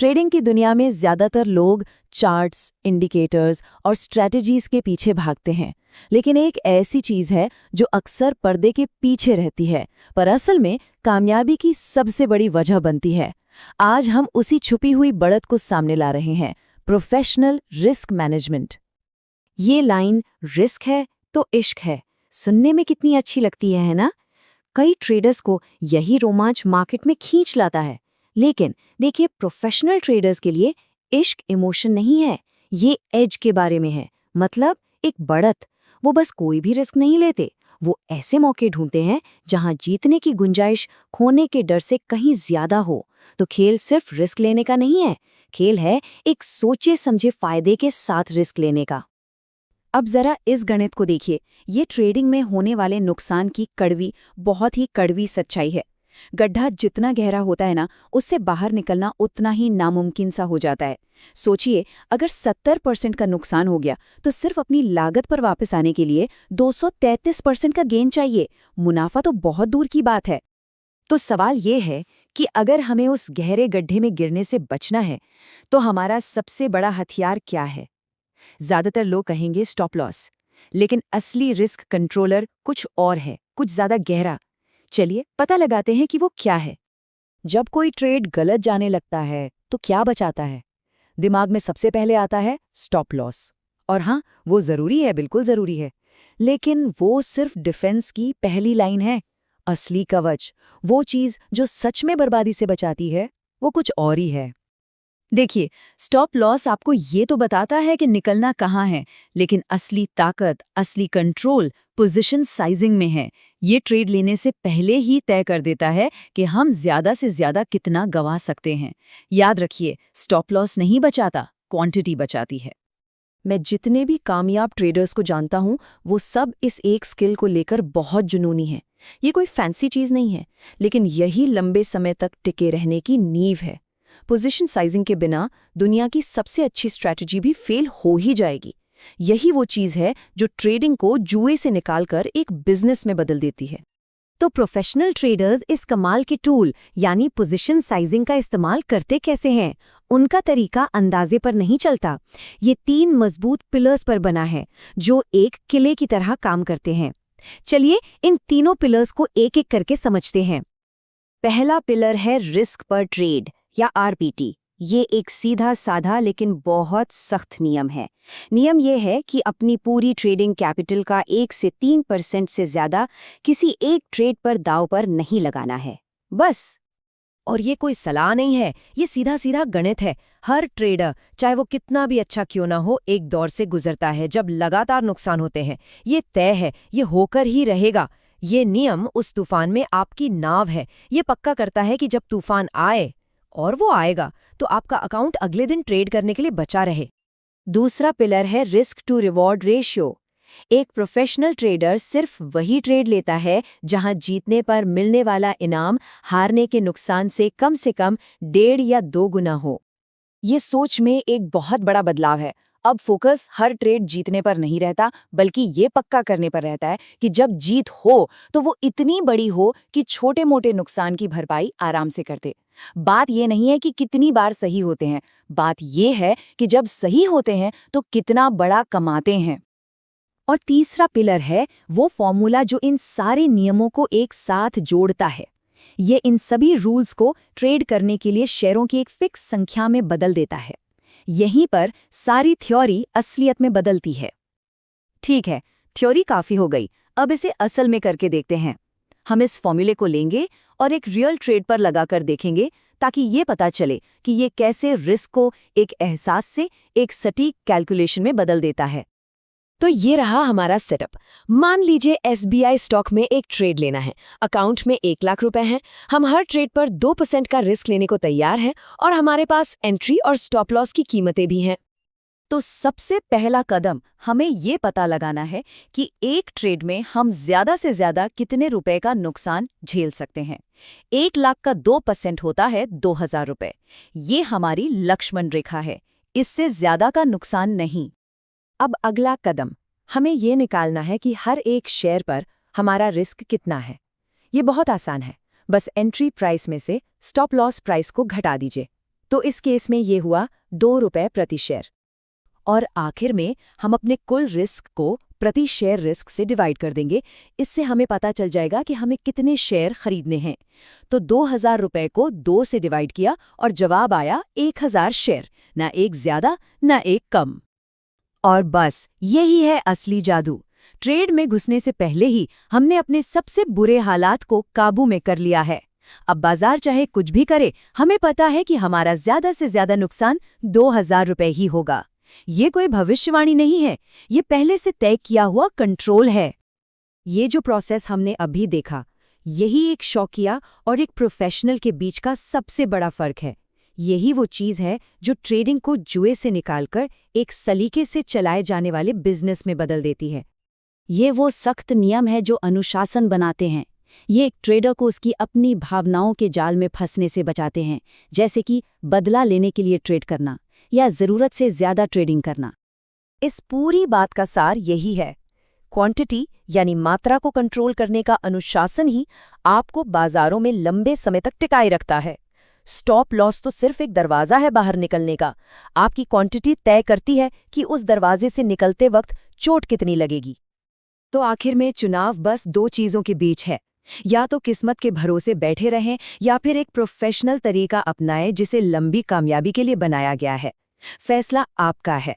Trading की दुनिया में ज्यादातर लोग चार्ट्स, इंडिकेटर्स और स्ट्रेटजीज के पीछे भागते हैं, लेकिन एक ऐसी चीज है जो अक्सर पर्दे के पीछे रहती है, पर असल में कामयाबी की सबसे बड़ी वजह बनती है। आज हम उसी छुपी हुई बढ़त को सामने ला रहे हैं, प्रोफेशनल रिस्क मैनेजमेंट। ये लाइन रिस्क है तो इश्क है सुनने में कितनी अच्छी लगती है ना? कई ट्रेडर्स को यही रोमांच मार्केट में खींच लाता है। लेकिन देखिए, प्रोफेशनल ट्रेडर्स के लिए इश्क इमोशन नहीं है, ये एज के बारे में है। मतलब एक बढ़त। वो बस कोई भी रिस्क नहीं लेते, वो ऐसे मौके ढूंढते हैं जहां जीतने की गुंजाइश खोने के डर से कहीं ज्यादा हो। तो खेल सिर्फ रिस्क लेने का नहीं है, खेल है एक सोचे समझे फायदे के साथ रिस्क लेने का। अब जरा इस गणित को देखिए, ये ट्रेडिंग में होने वाले नुकसान की बहुत ही कड़वी सच्चाई है। गड्ढा जितना गहरा होता है ना, उससे बाहर निकलना उतना ही नामुमकिन सा हो जाता है। सोचिए, अगर 70% का नुकसान हो गया तो सिर्फ अपनी लागत पर वापस आने के लिए 233% का गेन चाहिए। मुनाफा तो बहुत दूर की बात है। तो सवाल ये है कि अगर हमें उस गहरे गड्ढे में गिरने से बचना है तो हमारा सबसे बड़ा हथियार क्या है? ज्यादातर लोग कहेंगे स्टॉप लॉस, लेकिन असली रिस्क कंट्रोलर कुछ और है, कुछ ज्यादा गहरा। चलिए पता लगाते हैं कि वो क्या है। जब कोई ट्रेड गलत जाने लगता है तो क्या बचाता है? दिमाग में सबसे पहले आता है स्टॉप लॉस। और हाँ, वो जरूरी है, बिल्कुल जरूरी है, लेकिन वो सिर्फ डिफेंस की पहली लाइन है। असली कवच, वो चीज जो सच में बर्बादी से बचाती है, वो कुछ और ही है। देखिए, स्टॉप लॉस आपको ये तो बताता है कि निकलना कहाँ है, लेकिन असली ताकत, असली कंट्रोल पोजीशन साइजिंग में है। ये ट्रेड लेने से पहले ही तय कर देता है कि हम ज्यादा से ज्यादा कितना गंवा सकते हैं। याद रखिए, स्टॉप लॉस नहीं बचाता, क्वांटिटी बचाती है। मैं जितने भी कामयाब ट्रेडर्स को जानता हूँ, वो सब इस एक स्किल को लेकर बहुत जुनूनी हैं। ये कोई फैंसी चीज नहीं है, लेकिन यही लंबे समय तक टिके रहने की नींव है। पोजीशन साइजिंग के बिना दुनिया की सबसे अच्छी स्ट्रैटेजी भी फेल हो ही जाएगी। यही वो चीज है जो ट्रेडिंग को जुए से निकालकर एक बिजनेस में बदल देती है। तो प्रोफेशनल ट्रेडर्स इस कमाल के टूल यानी पोजीशन साइजिंग का इस्तेमाल करते कैसे हैं? उनका तरीका अंदाजे पर नहीं चलता। ये 3 मजबूत पिलर्स पर बना है जो एक किले की तरह काम करते हैं। चलिए इन तीनों पिलर्स को एक एक करके समझते हैं। पहला पिलर है रिस्क पर ट्रेड या आरपीटी। ये एक सीधा साधा लेकिन बहुत सख्त नियम है। नियम ये है कि अपनी पूरी ट्रेडिंग कैपिटल का 1 से 3% से ज्यादा किसी एक ट्रेड पर दांव पर नहीं लगाना है, बस। और ये कोई सलाह नहीं है, ये सीधा सीधा गणित है। हर ट्रेडर, चाहे वो कितना भी अच्छा क्यों ना हो, एक दौर से गुजरता है जब लगातार नुकसान होते हैं। ये तय है, ये होकर ही रहेगा। ये नियम उस तूफान में आपकी नाव है। ये पक्का करता है कि जब तूफान आए, और वो आएगा, तो आपका अकाउंट अगले दिन ट्रेड करने के लिए बचा रहे। दूसरा पिलर है रिस्क टू रिवॉर्ड रेशियो। एक प्रोफेशनल ट्रेडर सिर्फ वही ट्रेड लेता है जहां जीतने पर मिलने वाला इनाम हारने के नुकसान से कम 1.5 या 2 गुना हो। ये सोच में एक बहुत बड़ा बदलाव है। अब फोकस हर ट्रेड जीतने पर नहीं रहता, बल्कि ये पक्का करने पर रहता है कि जब जीत हो तो वो इतनी बड़ी हो कि छोटे मोटे नुकसान की भरपाई आराम से करते। बात ये नहीं है कि कितनी बार सही होते हैं, बात ये है कि जब सही होते हैं तो कितना बड़ा कमाते हैं। और तीसरा पिलर है वो फॉर्मूला जो इन सारे नियमों को एक साथ जोड़ता है। ये इन सभी रूल्स को ट्रेड करने के लिए शेयरों की एक फिक्स संख्या में बदल देता है। यहीं पर सारी थ्योरी असलियत में बदलती है। ठीक है, थ्योरी काफी हो गई, अब इसे असल में करके देखते हैं। हम इस फॉर्मूले को लेंगे और एक रियल ट्रेड पर लगाकर देखेंगे, ताकि ये पता चले कि ये कैसे रिस्क को एक एहसास से एक सटीक कैलकुलेशन में बदल देता है। तो ये रहा हमारा सेटअप। मान लीजिए SBI स्टॉक में एक ट्रेड लेना है, अकाउंट में 1 लाख रुपए हैं, हम हर ट्रेड पर 2% का रिस्क लेने को तैयार हैं और हमारे पास एंट्री और स्टॉप लॉस की कीमतें भी हैं। तो सबसे पहला कदम हमें ये पता लगाना है कि एक ट्रेड में हम ज्यादा से ज्यादा कितने रुपए का नुकसान झेल सकते हैं। 1 लाख का 2% होता है 2000 रुपए। ये हमारी लक्ष्मण रेखा है, इससे ज्यादा का नुकसान नहीं। अब अगला कदम, हमें ये निकालना है कि हर एक शेयर पर हमारा रिस्क कितना है। ये बहुत आसान है, बस एंट्री प्राइस में से स्टॉप लॉस प्राइस को घटा दीजिए। तो इस केस में ये हुआ 2 रुपए प्रति शेयर। और आखिर में हम अपने कुल रिस्क को प्रति शेयर रिस्क से डिवाइड कर देंगे। इससे हमें पता चल जाएगा कि हमें कितने शेयर खरीदने हैं। तो 2000 रुपए को 2 से डिवाइड किया और जवाब आया 1000 शेयर, ना एक ज्यादा ना एक कम। और बस यही है असली जादू। ट्रेड में घुसने से पहले ही हमने अपने सबसे बुरे हालात को काबू में कर लिया है। अब बाजार चाहे कुछ भी करे, हमें पता है कि हमारा ज्यादा से ज्यादा नुकसान 2000 रुपए ही होगा। ये कोई भविष्यवाणी नहीं है, ये पहले से तय किया हुआ कंट्रोल है। ये जो प्रोसेस हमने अभी देखा, यही एक शौकिया और एक प्रोफेशनल के बीच का सबसे बड़ा फर्क है। यही वो चीज़ है जो ट्रेडिंग को जुए से निकालकर एक सलीके से चलाए जाने वाले बिजनेस में बदल देती है। ये वो सख्त नियम है जो अनुशासन बनाते हैं। ये एक ट्रेडर को उसकी अपनी भावनाओं के जाल में फंसने से बचाते हैं, जैसे कि बदला लेने के लिए ट्रेड करना या ज़रूरत से ज़्यादा ट्रेडिंग करना। इस पूरी बात का सार यही है, क्वांटिटी यानी मात्रा को कंट्रोल करने का अनुशासन ही आपको बाजारों में लंबे समय तक टिकाए रखता है। स्टॉप लॉस तो सिर्फ एक दरवाज़ा है बाहर निकलने का। आपकी क्वांटिटी तय करती है कि उस दरवाजे से निकलते वक्त चोट कितनी लगेगी। तो आखिर में चुनाव बस 2 चीज़ों के बीच है, या तो किस्मत के भरोसे बैठे रहें या फिर एक प्रोफेशनल तरीका अपनाएं जिसे लंबी कामयाबी के लिए बनाया गया है। फैसला आपका है।